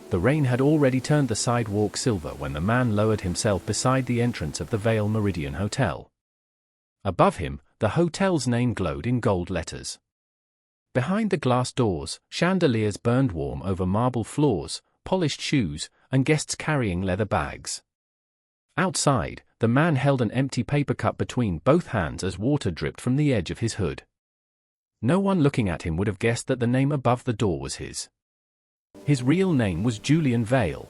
The rain had already turned the sidewalk silver when the man lowered himself beside the entrance of the Vale Meridian Hotel. Above him, the hotel's name glowed in gold letters. Behind the glass doors, chandeliers burned warm over marble floors, polished shoes, and guests carrying leather bags. Outside, the man held an empty paper cup between both hands as water dripped from the edge of his hood. No one looking at him would have guessed that the name above the door was his. His real name was Julian Vale.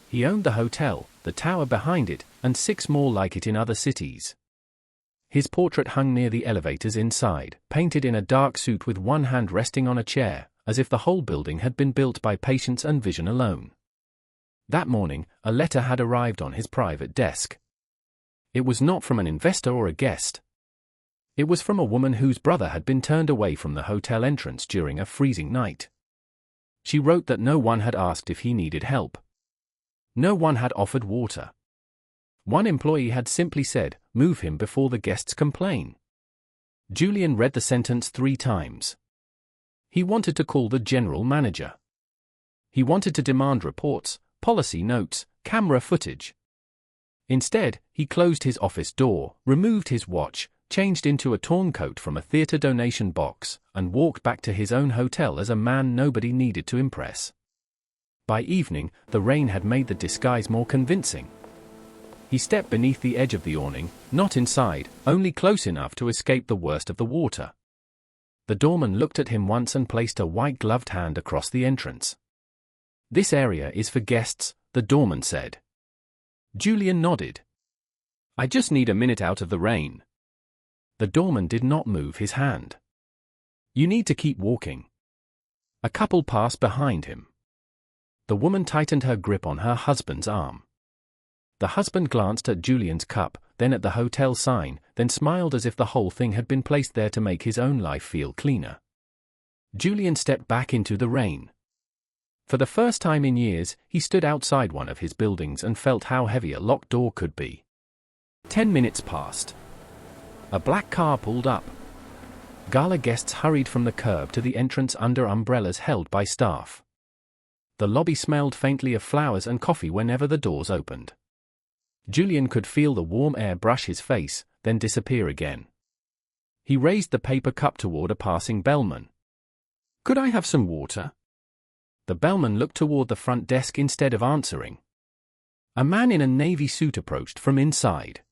He owned the hotel, the tower behind it, and 6 more like it in other cities. His portrait hung near the elevators inside, painted in a dark suit with one hand resting on a chair, as if the whole building had been built by patience and vision alone. That morning, a letter had arrived on his private desk. It was not from an investor or a guest. It was from a woman whose brother had been turned away from the hotel entrance during a freezing night. She wrote that no one had asked if he needed help. No one had offered water. One employee had simply said, "Move him before the guests complain." Julian read the sentence 3 times. He wanted to call the general manager. He wanted to demand reports, policy notes, camera footage. Instead, he closed his office door, removed his watch, changed into a torn coat from a theater donation box, and walked back to his own hotel as a man nobody needed to impress. By evening, the rain had made the disguise more convincing. He stepped beneath the edge of the awning, not inside, only close enough to escape the worst of the water. The doorman looked at him once and placed a white-gloved hand across the entrance. "This area is for guests," the doorman said. Julian nodded. "I just need a minute out of the rain." The doorman did not move his hand. "You need to keep walking." A couple passed behind him. The woman tightened her grip on her husband's arm. The husband glanced at Julian's cup, then at the hotel sign, then smiled as if the whole thing had been placed there to make his own life feel cleaner. Julian stepped back into the rain. For the first time in years, he stood outside one of his buildings and felt how heavy a locked door could be. 10 minutes passed. A black car pulled up. Gala guests hurried from the curb to the entrance under umbrellas held by staff. The lobby smelled faintly of flowers and coffee whenever the doors opened. Julian could feel the warm air brush his face, then disappear again. He raised the paper cup toward a passing bellman. "Could I have some water?" The bellman looked toward the front desk instead of answering. A man in a navy suit approached from inside.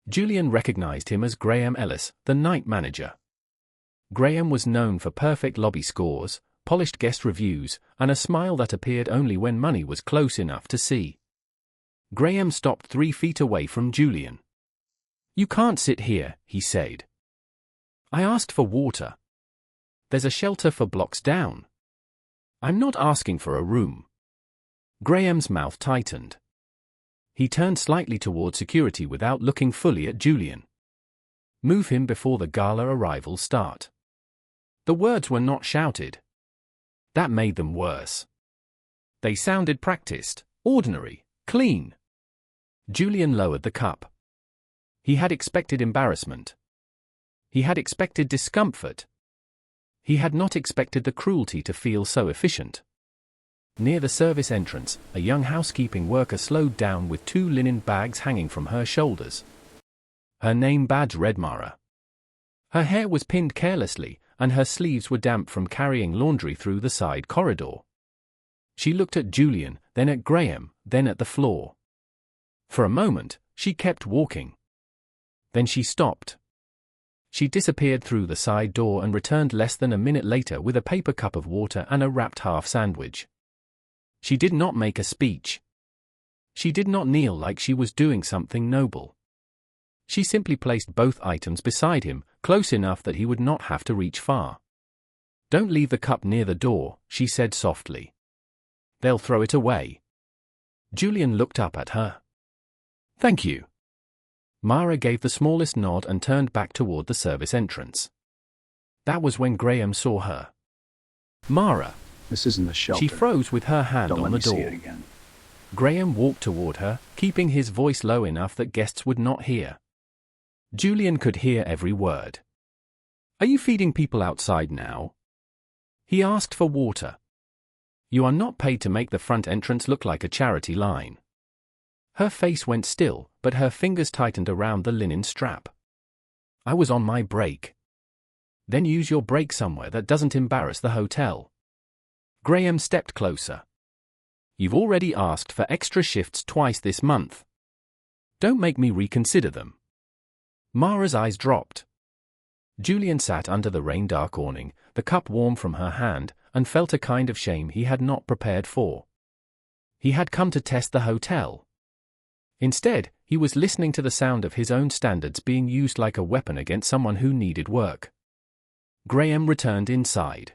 Julian recognized him as Graham Ellis, the night manager. Graham was known for perfect lobby scores, polished guest reviews, and a smile that appeared only when money was close enough to see. Graham stopped 3 feet away from Julian. "You can't sit here," he said. "I asked for water. There's a shelter for blocks down. I'm not asking for a room." Graham's mouth tightened. He turned slightly toward security without looking fully at Julian. "Move him before the gala arrivals start." The words were not shouted. That made them worse. They sounded practiced, ordinary, clean. Julian lowered the cup. He had expected embarrassment. He had expected discomfort. He had not expected the cruelty to feel so efficient. Near the service entrance, a young housekeeping worker slowed down with 2 linen bags hanging from her shoulders. Her name badge read Mara. Her hair was pinned carelessly, and her sleeves were damp from carrying laundry through the side corridor. She looked at Julian, then at Graham, then at the floor. For a moment, she kept walking. Then she stopped. She disappeared through the side door and returned less than a minute later with a paper cup of water and a wrapped half sandwich. She did not make a speech. She did not kneel like she was doing something noble. She simply placed both items beside him, close enough that he would not have to reach far. "Don't leave the cup near the door," she said softly. "They'll throw it away." Julian looked up at her. "Thank you." Mara gave the smallest nod and turned back toward the service entrance. That was when Graham saw her. "Mara." This isn't the shelter. She froze with her hand Don't on let the me see door. it again. Graham walked toward her, keeping his voice low enough that guests would not hear. Julian could hear every word. "Are you feeding people outside now?" He asked for water. You are not paid to make the front entrance look like a charity line. Her face went still, but her fingers tightened around the linen strap. I was on my break. Then use your break somewhere that doesn't embarrass the hotel. Graham stepped closer. You've already asked for extra shifts twice this month. Don't make me reconsider them. Mara's eyes dropped. Julian sat under the rain-dark awning, the cup warm from her hand, and felt a kind of shame he had not prepared for. He had come to test the hotel. Instead, he was listening to the sound of his own standards being used like a weapon against someone who needed work. Graham returned inside.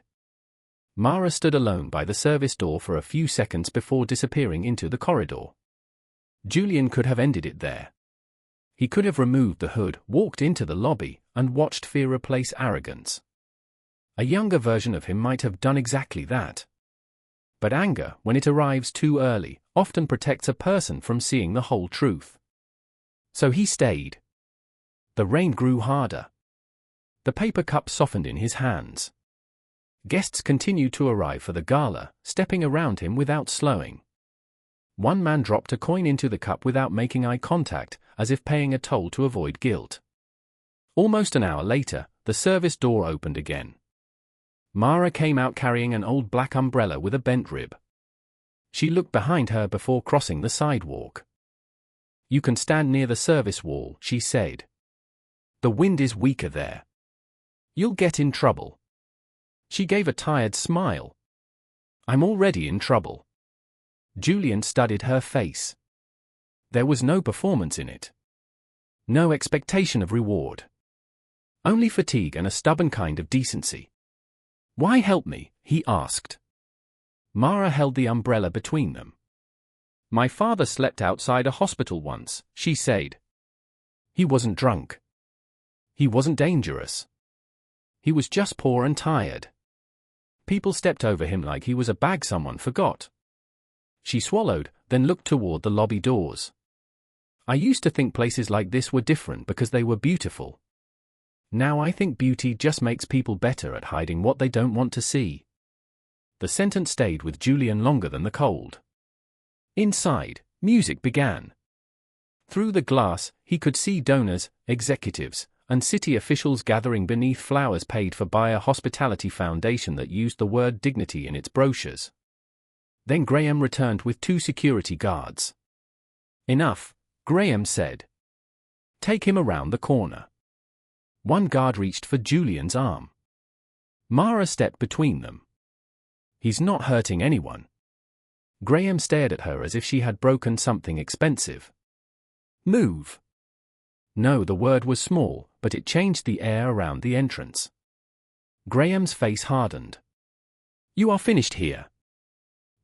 Mara stood alone by the service door for a few seconds before disappearing into the corridor. Julian could have ended it there. He could have removed the hood, walked into the lobby, and watched fear replace arrogance. A younger version of him might have done exactly that. But anger, when it arrives too early, often protects a person from seeing the whole truth. So he stayed. The rain grew harder. The paper cup softened in his hands. Guests continued to arrive for the gala, stepping around him without slowing. One man dropped a coin into the cup without making eye contact, as if paying a toll to avoid guilt. Almost an hour later, the service door opened again. Mara came out carrying an old black umbrella with a bent rib. She looked behind her before crossing the sidewalk. You can stand near the service wall, she said. The wind is weaker there. You'll get in trouble. She gave a tired smile. I'm already in trouble. Julian studied her face. There was no performance in it. No expectation of reward. Only fatigue and a stubborn kind of decency. Why help me? He asked. Mara held the umbrella between them. My father slept outside a hospital once, she said. He wasn't drunk. He wasn't dangerous. He was just poor and tired. People stepped over him like he was a bag someone forgot. She swallowed, then looked toward the lobby doors. I used to think places like this were different because they were beautiful. Now I think beauty just makes people better at hiding what they don't want to see. The sentence stayed with Julian longer than the cold. Inside, music began. Through the glass, he could see donors, executives, and city officials gathering beneath flowers paid for by a hospitality foundation that used the word dignity in its brochures. Then Graham returned with 2 security guards. Enough, Graham said. Take him around the corner. One guard reached for Julian's arm. Mara stepped between them. He's not hurting anyone. Graham stared at her as if she had broken something expensive. Move. No, the word was small, but it changed the air around the entrance. Graham's face hardened. You are finished here.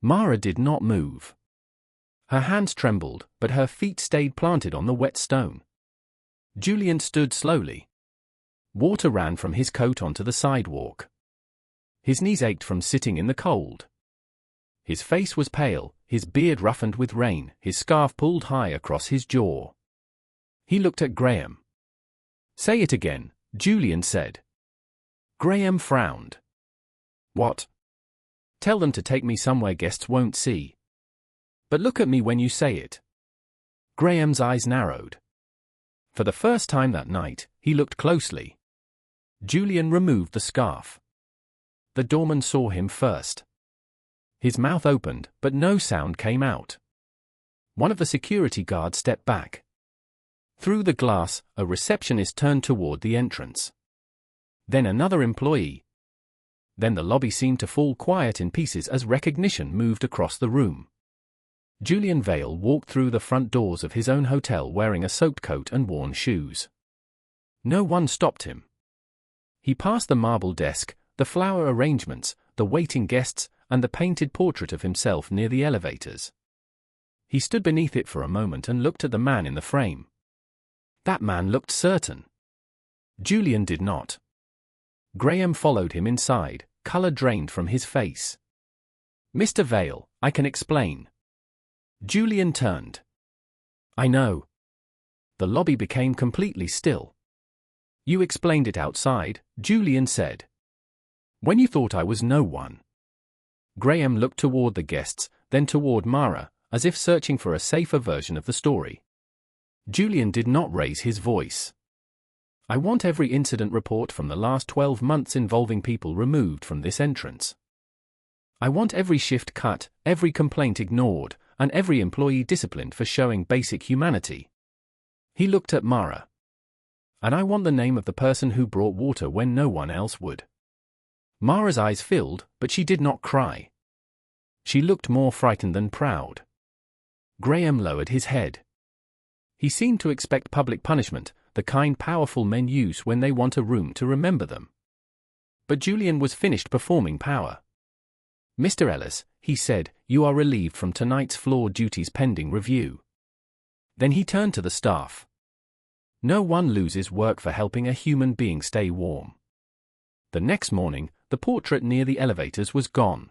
Mara did not move. Her hands trembled, but her feet stayed planted on the wet stone. Julian stood slowly. Water ran from his coat onto the sidewalk. His knees ached from sitting in the cold. His face was pale, his beard roughened with rain, his scarf pulled high across his jaw. He looked at Graham. Say it again, Julian said. Graham frowned. What? Tell them to take me somewhere guests won't see. But look at me when you say it. Graham's eyes narrowed. For the first time that night, he looked closely. Julian removed the scarf. The doorman saw him first. His mouth opened, but no sound came out. One of the security guards stepped back. Through the glass, a receptionist turned toward the entrance. Then another employee. Then the lobby seemed to fall quiet in pieces as recognition moved across the room. Julian Vale walked through the front doors of his own hotel wearing a soaked coat and worn shoes. No one stopped him. He passed the marble desk, the flower arrangements, the waiting guests, and the painted portrait of himself near the elevators. He stood beneath it for a moment and looked at the man in the frame. That man looked certain. Julian did not. Graham followed him inside, color drained from his face. Mr. Vale, I can explain. Julian turned. I know. The lobby became completely still. You explained it outside, Julian said. When you thought I was no one. Graham looked toward the guests, then toward Mara, as if searching for a safer version of the story. Julian did not raise his voice. I want every incident report from the last 12 months involving people removed from this entrance. I want every shift cut, every complaint ignored, and every employee disciplined for showing basic humanity. He looked at Mara. And I want the name of the person who brought water when no one else would. Mara's eyes filled, but she did not cry. She looked more frightened than proud. Graham lowered his head. He seemed to expect public punishment, the kind powerful men use when they want a room to remember them. But Julian was finished performing power. Mr. Ellis, he said, you are relieved from tonight's floor duties pending review. Then he turned to the staff. No one loses work for helping a human being stay warm. The next morning, the portrait near the elevators was gone.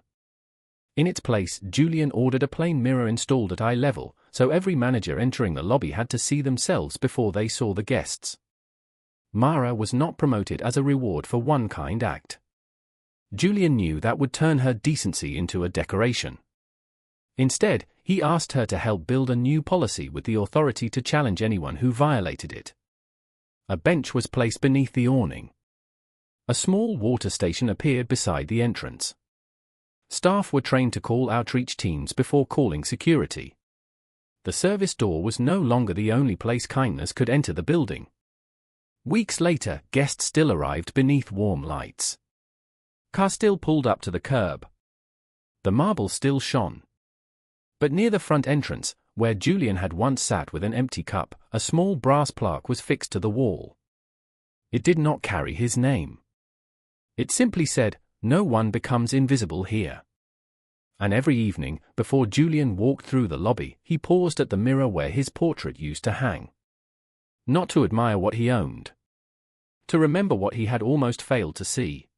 In its place, Julian ordered a plain mirror installed at eye level, so every manager entering the lobby had to see themselves before they saw the guests. Mara was not promoted as a reward for one kind act. Julian knew that would turn her decency into a decoration. Instead, he asked her to help build a new policy with the authority to challenge anyone who violated it. A bench was placed beneath the awning. A small water station appeared beside the entrance. Staff were trained to call outreach teams before calling security. The service door was no longer the only place kindness could enter the building. Weeks later, guests still arrived beneath warm lights. Car still pulled up to the curb. The marble still shone. But near the front entrance, where Julian had once sat with an empty cup, a small brass plaque was fixed to the wall. It did not carry his name. It simply said, "No one becomes invisible here." And every evening, before Julian walked through the lobby, he paused at the mirror where his portrait used to hang. Not to admire what he owned. To remember what he had almost failed to see.